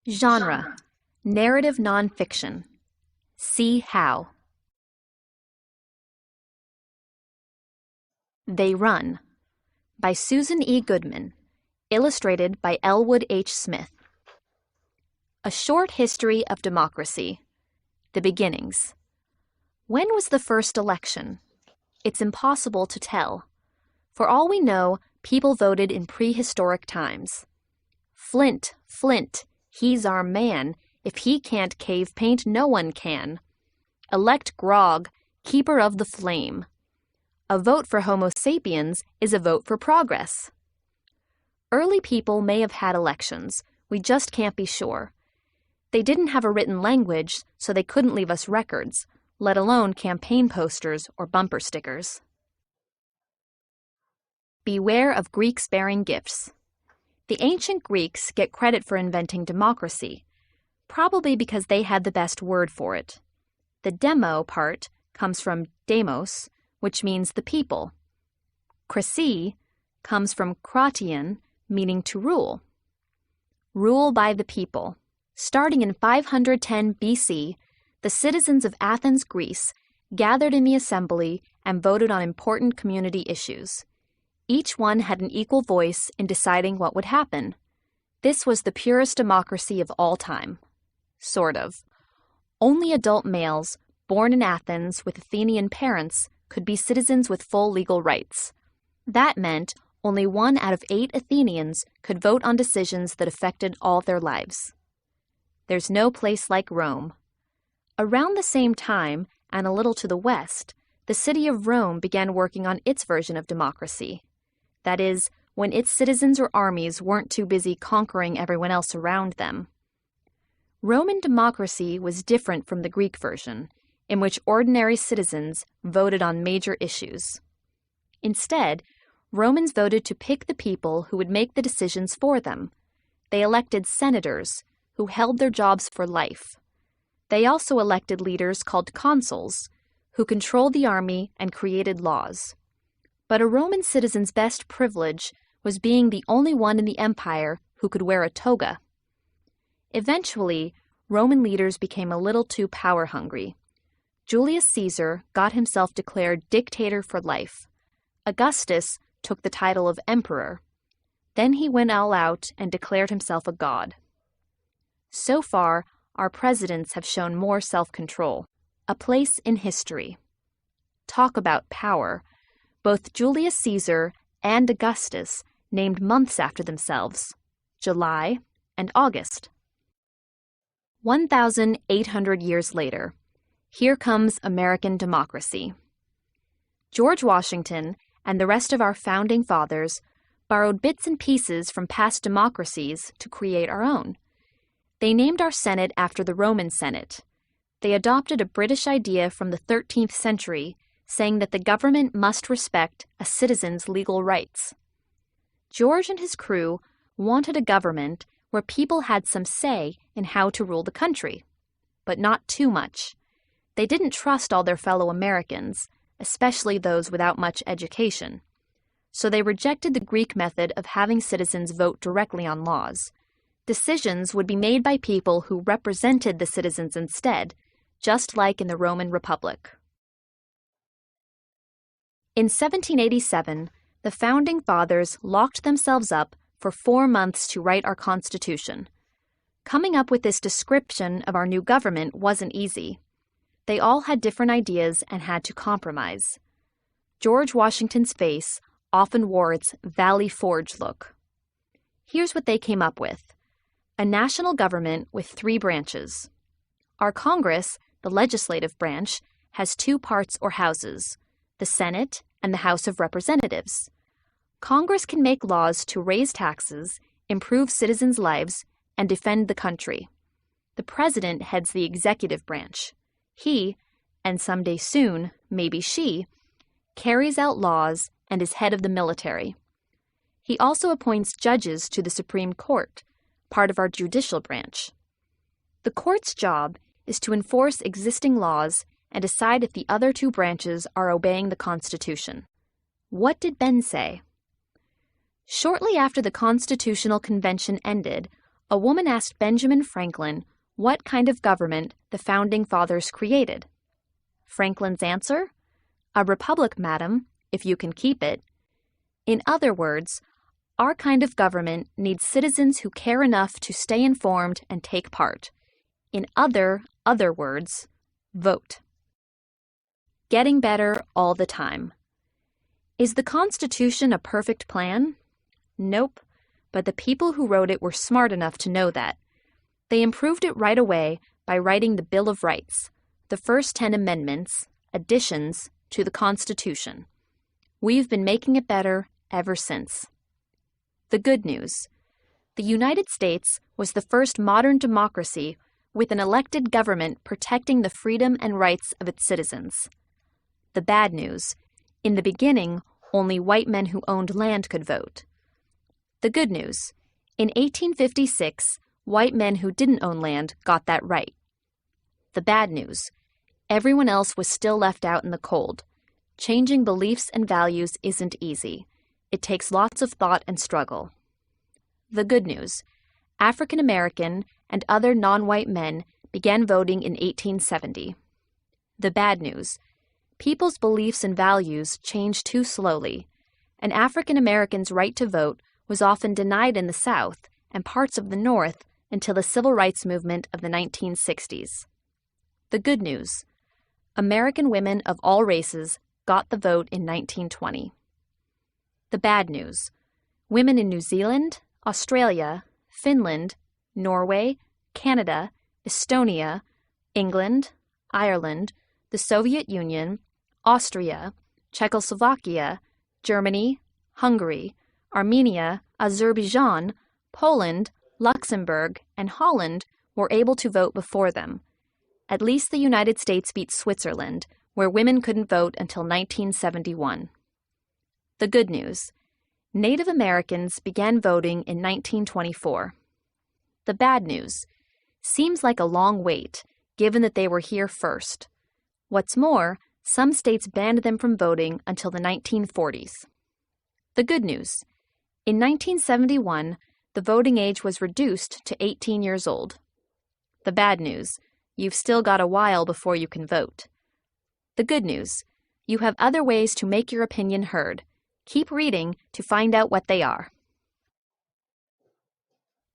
Genre: narrative nonfiction. See how. They Run by Susan E. Goodman, illustrated by Elwood H. Smith. A Short History of Democracy. The Beginnings. When was the first election? It's impossible to tell. For all we know, people voted in prehistoric times. Flint, Flint, he's our man. If he can't cave paint, no one can. Elect Grog, keeper of the flame. A vote for Homo sapiens is a vote for progress. Early people may have had elections. We just can't be sure. They didn't have a written language, so they couldn't leave us records, let alone campaign posters or bumper stickers. Beware of Greeks bearing gifts. The ancient Greeks get credit for inventing democracy, probably because they had the best word for it. The demo part comes from demos, which means the people. Cracy comes from kratian, meaning to rule. Rule by the people. Starting in 510 BC, the citizens of Athens, Greece, gathered in the assembly and voted on important community issues. Each one had an equal voice in deciding what would happen. This was the purest democracy of all time. Sort of. Only adult males, born in Athens with Athenian parents, could be citizens with full legal rights. That meant only 1 out of 8 Athenians could vote on decisions that affected all their lives. There's no place like Rome. Around the same time, and a little to the west, the city of Rome began working on its version of democracy. That is, when its citizens or armies weren't too busy conquering everyone else around them. Roman democracy was different from the Greek version, in which ordinary citizens voted on major issues. Instead, Romans voted to pick the people who would make the decisions for them. They elected senators, who held their jobs for life. They also elected leaders called consuls, who controlled the army and created laws. But a Roman citizen's best privilege was being the only one in the empire who could wear a toga. Eventually, Roman leaders became a little too power-hungry. Julius Caesar got himself declared dictator for life. Augustus took the title of emperor. Then he went all out and declared himself a god. So far, our presidents have shown more self-control. A place in history. Talk about power. Both Julius Caesar and Augustus named months after themselves, July and August. 1,800 years later, here comes American democracy. George Washington and the rest of our founding fathers borrowed bits and pieces from past democracies to create our own. They named our Senate after the Roman Senate. They adopted a British idea from the 13th century, saying that the government must respect a citizen's legal rights. George and his crew wanted a government where people had some say in how to rule the country, but not too much. They didn't trust all their fellow Americans, especially those without much education. So they rejected the Greek method of having citizens vote directly on laws. Decisions would be made by people who represented the citizens instead, just like in the Roman Republic. In 1787, the Founding Fathers locked themselves up for 4 months to write our Constitution. Coming up with this description of our new government wasn't easy. They all had different ideas and had to compromise. George Washington's face often wore its Valley Forge look. Here's what they came up with. A national government with 3 branches. Our Congress, the legislative branch, has 2 parts or houses, the Senate and the House of Representatives. Congress can make laws to raise taxes, improve citizens' lives, and defend the country. The president heads the executive branch. He, and someday soon, maybe she, carries out laws and is head of the military. He also appoints judges to the Supreme Court, part of our judicial branch. The court's job is to enforce existing laws and decide if the other 2 branches are obeying the Constitution. What did Ben say? Shortly after the Constitutional Convention ended, A woman asked Benjamin Franklin what kind of government the Founding Fathers created. Franklin's answer? A republic, madam, if you can keep it. In other words, our kind of government needs citizens who care enough to stay informed and take part. In other words, vote. Getting better all the time. Is the Constitution a perfect plan? Nope, but the people who wrote it were smart enough to know that. They improved it right away by writing the Bill of Rights, the first 10 amendments, additions, to the Constitution. We've been making it better ever since. The good news. The United States was the first modern democracy with an elected government protecting the freedom and rights of its citizens. The bad news. In the beginning, only white men who owned land could vote. The good news. In 1856, white men who didn't own land got that right. The bad news. Everyone else was still left out in the cold. Changing beliefs and values isn't easy. It takes lots of thought and struggle. The good news. African American and other non-white men began voting in 1870. The bad news. People's beliefs and values changed too slowly, and African Americans' right to vote was often denied in the South and parts of the North until the civil rights movement of the 1960s. The good news. American women of all races got the vote in 1920. The bad news. Women in New Zealand, Australia, Finland, Norway, Canada, Estonia, England, Ireland, the Soviet Union, Austria, Czechoslovakia, Germany, Hungary, Armenia, Azerbaijan, Poland, Luxembourg, and Holland were able to vote before them. At least the United States beat Switzerland, where women couldn't vote until 1971. The good news. Native Americans began voting in 1924. The bad news. Seems like a long wait, given that they were here first. What's more, some states banned them from voting until the 1940s. The good news. In 1971, the voting age was reduced to 18 years old. The bad news. You've still got a while before you can vote. The good news. You have other ways to make your opinion heard. Keep reading to find out what they are.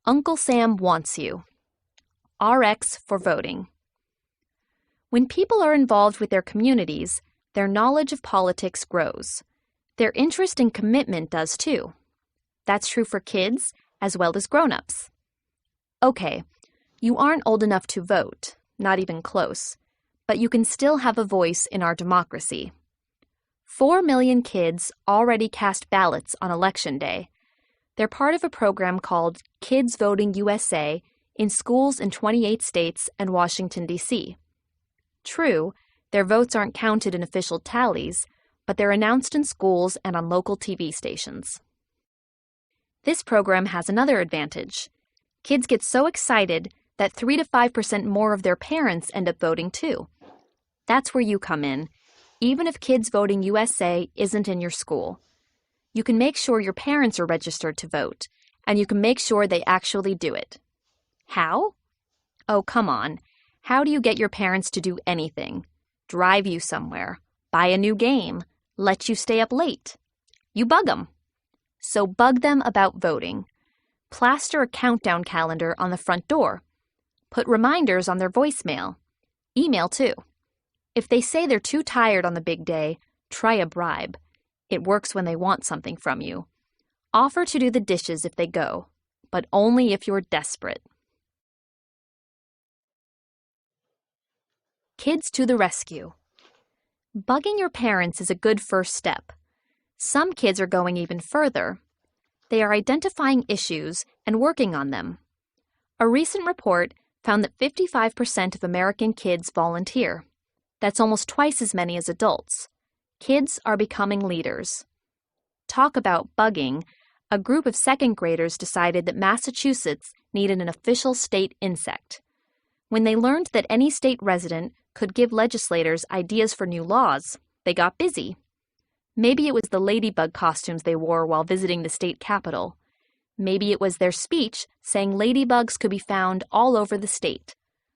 Uncle Sam wants you. RX for voting. When people are involved with their communities, their knowledge of politics grows. Their interest and commitment does too. That's true for kids as well as grown-ups. Okay, you aren't old enough to vote, not even close, but you can still have a voice in our democracy. 4 million kids already cast ballots on Election Day. They're part of a program called Kids Voting USA in schools in 28 states and Washington, D.C. True, their votes aren't counted in official tallies, but they're announced in schools and on local TV stations. This program has another advantage. Kids get so excited that 3 to 5% more of their parents end up voting too. That's where you come in, even if Kids Voting USA isn't in your school. You can make sure your parents are registered to vote, and you can make sure they actually do it. How? Oh, come on. How do you get your parents to do anything? Drive you somewhere, buy a new game, let you stay up late? You bug them. So bug them about voting. Plaster a countdown calendar on the front door. Put reminders on their voicemail. Email too. If they say they're too tired on the big day, try a bribe. It works when they want something from you. Offer to do the dishes if they go, but only if you're desperate. Kids to the rescue. Bugging your parents is a good first step. Some kids are going even further. They are identifying issues and working on them. A recent report found that 55% of American kids volunteer. That's almost twice as many as adults. Kids are becoming leaders. Talk about bugging. A group of second graders decided that Massachusetts needed an official state insect. When they learned that any state resident could give legislators ideas for new laws, they got busy. Maybe it was the ladybug costumes they wore while visiting the state capitol. Maybe it was their speech saying ladybugs could be found all over the state.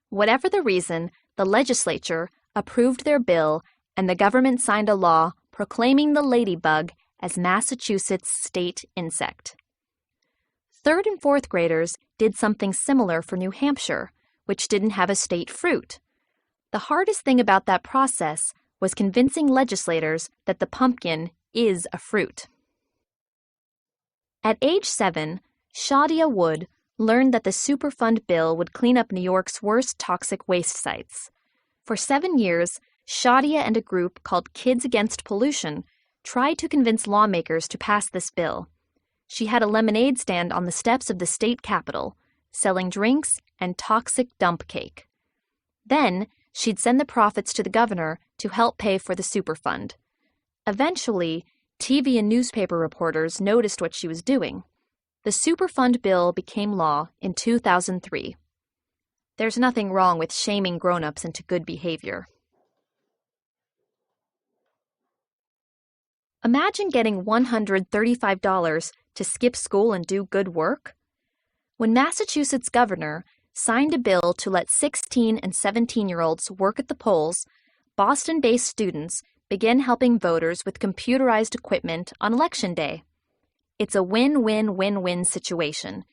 Whatever the reason, the legislature approved their bill and the government signed a law proclaiming the ladybug as Massachusetts' state insect. 3rd and 4th graders did something similar for New Hampshire, which didn't have a state fruit. The hardest thing about that process was convincing legislators that the pumpkin is a fruit. At age 7, Shadia Wood learned that the Superfund bill would clean up New York's worst toxic waste sites. For 7 years, Shadia and a group called Kids Against Pollution tried to convince lawmakers to pass this bill. She had a lemonade stand on the steps of the state capitol, selling drinks and toxic dump cake. Then, she'd send the profits to the governor to help pay for the Superfund. Eventually, TV and newspaper reporters noticed what she was doing. The Superfund bill became law in 2003. There's nothing wrong with shaming grown-ups into good behavior. Imagine getting $135 to skip school and do good work. When Massachusetts governor signed a bill to let 16 and 17-year-olds work at the polls, Boston-based students began helping voters with computerized equipment on Election Day. It's a win-win-win-win situation.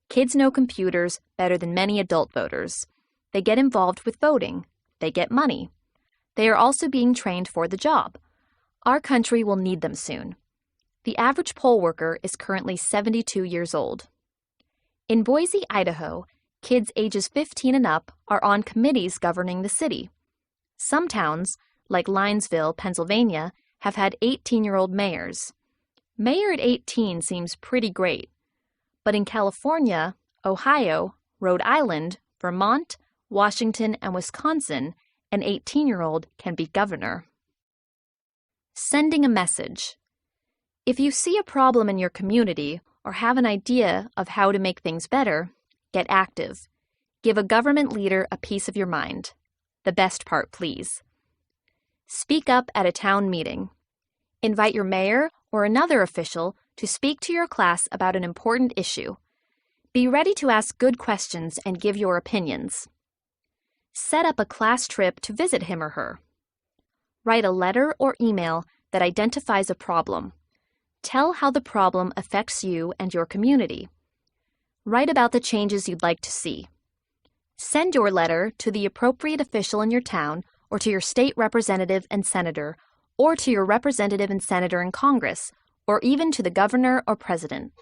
Kids know computers better than many adult voters. They get involved with voting. They get money. They are also being trained for the job. Our country will need them soon. The average poll worker is currently 72 years old. In Boise, Idaho, kids ages 15 and up are on committees governing the city. Some towns, like Linesville, Pennsylvania, have had 18-year-old mayors. Mayor at 18 seems pretty great. But in California, Ohio, Rhode Island, Vermont, Washington, and Wisconsin, an 18-year-old can be governor. Sending a message. If you see a problem in your community or have an idea of how to make things better, get active. Give a government leader a piece of your mind. The best part, please. Speak up at a town meeting. Invite your mayor or another official to speak to your class about an important issue. Be ready to ask good questions and give your opinions. Set up a class trip to visit him or her. Write a letter or email that identifies a problem. Tell how the problem affects you and your community. Write about the changes you'd like to see. Send your letter to the appropriate official in your town or to your state representative and senator, or to your representative and senator in Congress, or even to the governor or president.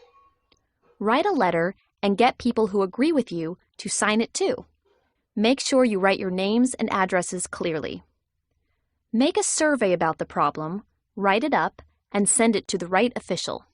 Write a letter and get people who agree with you to sign it too. Make sure you write your names and addresses clearly. Make a survey about the problem, write it up, and send it to the right official.